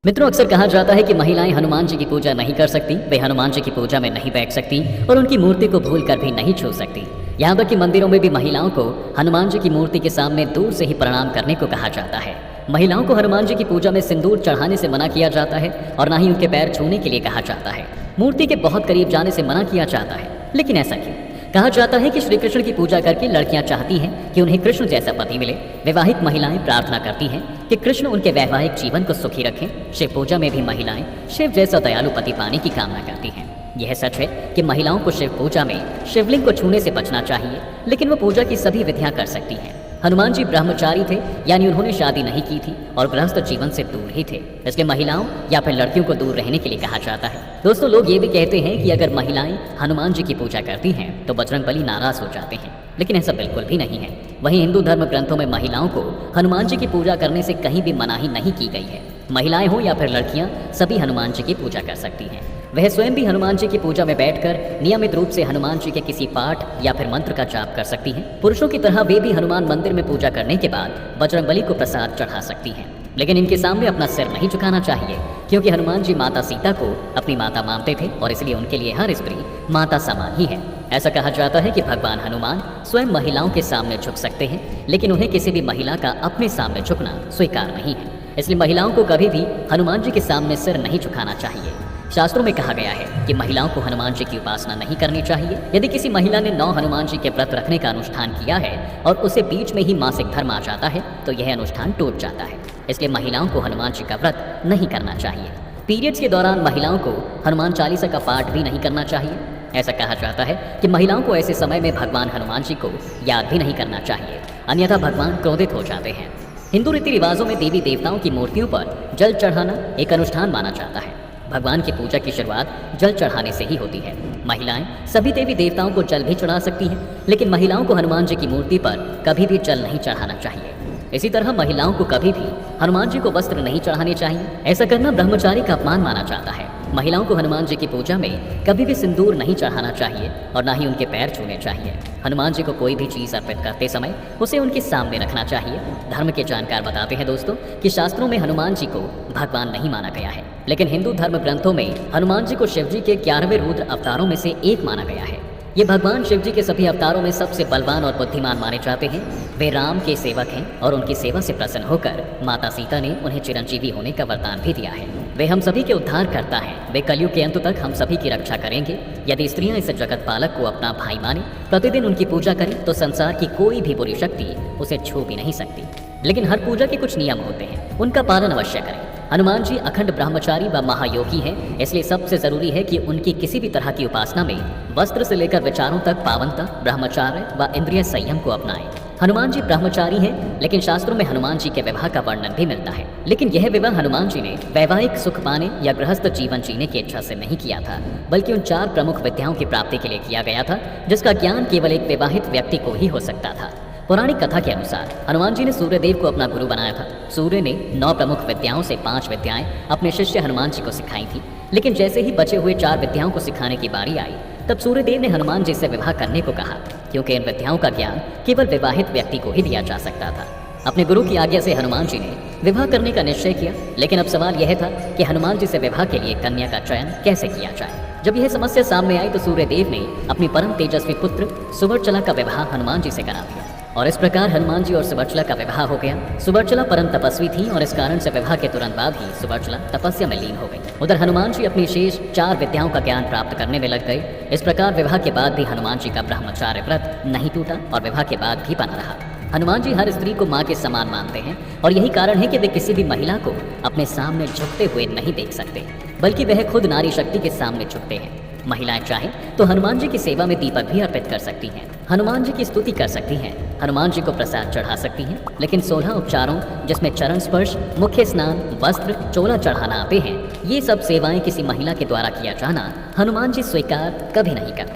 मित्रों, अक्सर कहा जाता है कि महिलाएं हनुमान जी की पूजा नहीं कर सकती, वे हनुमान जी की पूजा में नहीं बैठ सकती और उनकी मूर्ति को भूल कर भी नहीं छू सकती। यहाँ तक कि मंदिरों में भी महिलाओं को हनुमान जी की मूर्ति के सामने दूर से ही प्रणाम करने को कहा जाता है। महिलाओं को हनुमान जी की पूजा में सिंदूर चढ़ाने से मना किया जाता है और ना ही उनके पैर छूने के लिए कहा जाता है। मूर्ति के बहुत करीब जाने से मना किया जाता है। लेकिन ऐसा क्यों? कहा जाता है कि श्री कृष्ण की पूजा करके लड़कियां चाहती हैं कि उन्हें कृष्ण जैसा पति मिले। विवाहित महिलाएं प्रार्थना करती हैं कि कृष्ण उनके वैवाहिक जीवन को सुखी रखें। शिव पूजा में भी महिलाएं शिव जैसा दयालु पति पाने की कामना करती हैं। यह सच है कि महिलाओं को शिव पूजा में शिवलिंग को छूने से बचना चाहिए, लेकिन वो पूजा की सभी विधियां कर सकती हैं। हनुमान जी ब्रह्मचारी थे, यानी उन्होंने शादी नहीं की थी और गृहस्थ जीवन से दूर ही थे, इसलिए महिलाओं या फिर लड़कियों को दूर रहने के लिए कहा जाता है। दोस्तों, लोग ये भी कहते हैं कि अगर महिलाएं हनुमान जी की पूजा करती हैं तो बजरंगबली नाराज हो जाते हैं, लेकिन ऐसा बिल्कुल भी नहीं है। वहीं हिंदू धर्म ग्रंथों में महिलाओं को हनुमान जी की पूजा करने से कहीं भी मनाही नहीं की गई है। महिलाएं हो या फिर लड़कियां, सभी हनुमान जी की पूजा कर सकती हैं। वह स्वयं भी हनुमान जी की पूजा में बैठकर नियमित रूप से हनुमान जी के किसी पाठ या फिर मंत्र का जाप कर सकती हैं। पुरुषों की तरह वे भी हनुमान मंदिर में पूजा करने के बाद बजरंगबली को प्रसाद चढ़ा सकती हैं, लेकिन इनके सामने अपना सिर नहीं झुकाना चाहिए, क्योंकि हनुमान जी माता सीता को अपनी माता मानते थे और इसलिए उनके लिए हर स्त्री माता समान ही है। ऐसा कहा जाता है कि भगवान हनुमान स्वयं महिलाओं के सामने झुक सकते हैं, लेकिन उन्हें किसी भी महिला का अपने सामने झुकना स्वीकार नहीं है। इसलिए महिलाओं को कभी भी हनुमान जी के सामने सिर नहीं झुकाना चाहिए। शास्त्रों में कहा गया है कि महिलाओं को हनुमान जी की उपासना नहीं करनी चाहिए। यदि किसी महिला ने 9 हनुमान जी के व्रत रखने का अनुष्ठान किया है और उसे बीच में ही मासिक धर्म आ जाता है तो यह अनुष्ठान टूट जाता है। इसलिए महिलाओं को हनुमान जी का व्रत नहीं करना चाहिए। पीरियड्स के दौरान महिलाओं को हनुमान चालीसा का पाठ भी नहीं करना चाहिए। ऐसा कहा जाता है कि महिलाओं को ऐसे समय में भगवान हनुमान जी को याद भी नहीं करना चाहिए, अन्यथा भगवान क्रोधित हो जाते हैं। हिंदू रीति रिवाजों में देवी देवताओं की मूर्तियों पर जल चढ़ाना एक अनुष्ठान माना जाता है। भगवान की पूजा की शुरुआत जल चढ़ाने से ही होती है। महिलाएं सभी देवी देवताओं को जल भी चढ़ा सकती हैं, लेकिन महिलाओं को हनुमान जी की मूर्ति पर कभी भी जल नहीं चढ़ाना चाहिए। इसी तरह महिलाओं को कभी भी हनुमान जी को वस्त्र नहीं चढ़ाने चाहिए। ऐसा करना ब्रह्मचारी का अपमान माना जाता है। महिलाओं को हनुमान जी की पूजा में कभी भी सिंदूर नहीं चढ़ाना चाहिए और ना ही उनके पैर छूने चाहिए। हनुमान जी को कोई भी चीज़ अर्पित करते समय उसे उनके सामने रखना चाहिए। धर्म के जानकार बताते हैं दोस्तों कि शास्त्रों में हनुमान जी को भगवान नहीं माना गया है, लेकिन हिंदू धर्म ग्रंथों में हनुमान जी को शिव जी के 11वें रुद्र अवतारों में से एक माना गया है। ये भगवान शिव जी के सभी अवतारों में सबसे बलवान और बुद्धिमान माने जाते हैं। वे राम के सेवक हैं और उनकी सेवा से प्रसन्न होकर माता सीता ने उन्हें चिरंजीवी होने का वरदान भी दिया है। वे हम सभी के उद्धार करता है। वे कलयुग के अंत तक हम सभी की रक्षा करेंगे। यदि स्त्रियां इस जगत पालक को अपना भाई माने, प्रतिदिन उनकी पूजा करें, तो संसार की कोई भी बुरी शक्ति उसे छू भी नहीं सकती। लेकिन हर पूजा के कुछ नियम होते हैं, उनका पालन अवश्य करें। हनुमान जी अखंड ब्रह्मचारी व महायोगी हैं, इसलिए सबसे जरूरी है कि उनकी किसी भी तरह की उपासना में वस्त्र से लेकर विचारों तक पावनता, ब्रह्मचार्य व इंद्रिय संयम को अपनाएं। हनुमान जी ब्रह्मचारी हैं, लेकिन शास्त्रों में हनुमान जी के विवाह का वर्णन भी मिलता है। लेकिन यह विवाह हनुमान जी ने वैवाहिक सुख पाने या गृहस्थ जीवन जीने की इच्छा से नहीं किया था, बल्कि उन 4 प्रमुख विद्याओं की प्राप्ति के लिए किया गया था, जिसका ज्ञान केवल एक विवाहित व्यक्ति को ही हो सकता था। पौराणिक कथा के अनुसार हनुमान जी ने सूर्यदेव को अपना गुरु बनाया था। सूर्य ने 9 प्रमुख विद्याओं से 5 विद्याएं अपने शिष्य हनुमान जी को सिखाई थी, लेकिन जैसे ही बचे हुए 4 विद्याओं को सिखाने की बारी आई, तब सूर्यदेव ने हनुमान जी से विवाह करने को कहा, क्योंकि इन विद्याओं का ज्ञान केवल विवाहित व्यक्ति को ही दिया जा सकता था। अपने गुरु की आज्ञा से हनुमान जी ने विवाह करने का निश्चय किया, लेकिन अब सवाल यह था कि हनुमान जी से विवाह के लिए कन्या का चयन कैसे किया जाए। जब यह समस्या सामने आई तो सूर्यदेव ने अपनी परम तेजस्वी पुत्र सुवर्चला का विवाह हनुमान जी से करा दिया और इस प्रकार हनुमान जी और सुवर्चला का विवाह हो गया। सुवर्चला परम तपस्वी थी और इस कारण से विवाह के तुरंत बाद ही सुवर्चला तपस्या में लीन हो गई। उधर हनुमान जी अपनी शेष 4 विद्याओं का ज्ञान प्राप्त करने में लग गए। इस प्रकार विवाह के बाद भी हनुमान जी का ब्रह्मचार्य व्रत नहीं टूटा और विवाह के बाद भी बना रहा। हनुमान जी हर स्त्री को माँ के समान मानते हैं और यही कारण है कि वे किसी भी महिला को अपने सामने झुकते हुए नहीं देख सकते, बल्कि वह खुद नारी शक्ति के सामने झुकते हैं। महिलाएं चाहें तो हनुमान जी की सेवा में दीपक भी अर्पित कर सकती हैं, हनुमान जी की स्तुति कर सकती हैं, हनुमान जी को प्रसाद चढ़ा सकती हैं, लेकिन 16 उपचारों जिसमें चरण स्पर्श, मुख्य स्नान, वस्त्र, चोला चढ़ाना आते हैं, ये सब सेवाएं किसी महिला के द्वारा किया जाना हनुमान जी स्वीकार कभी नहीं करते।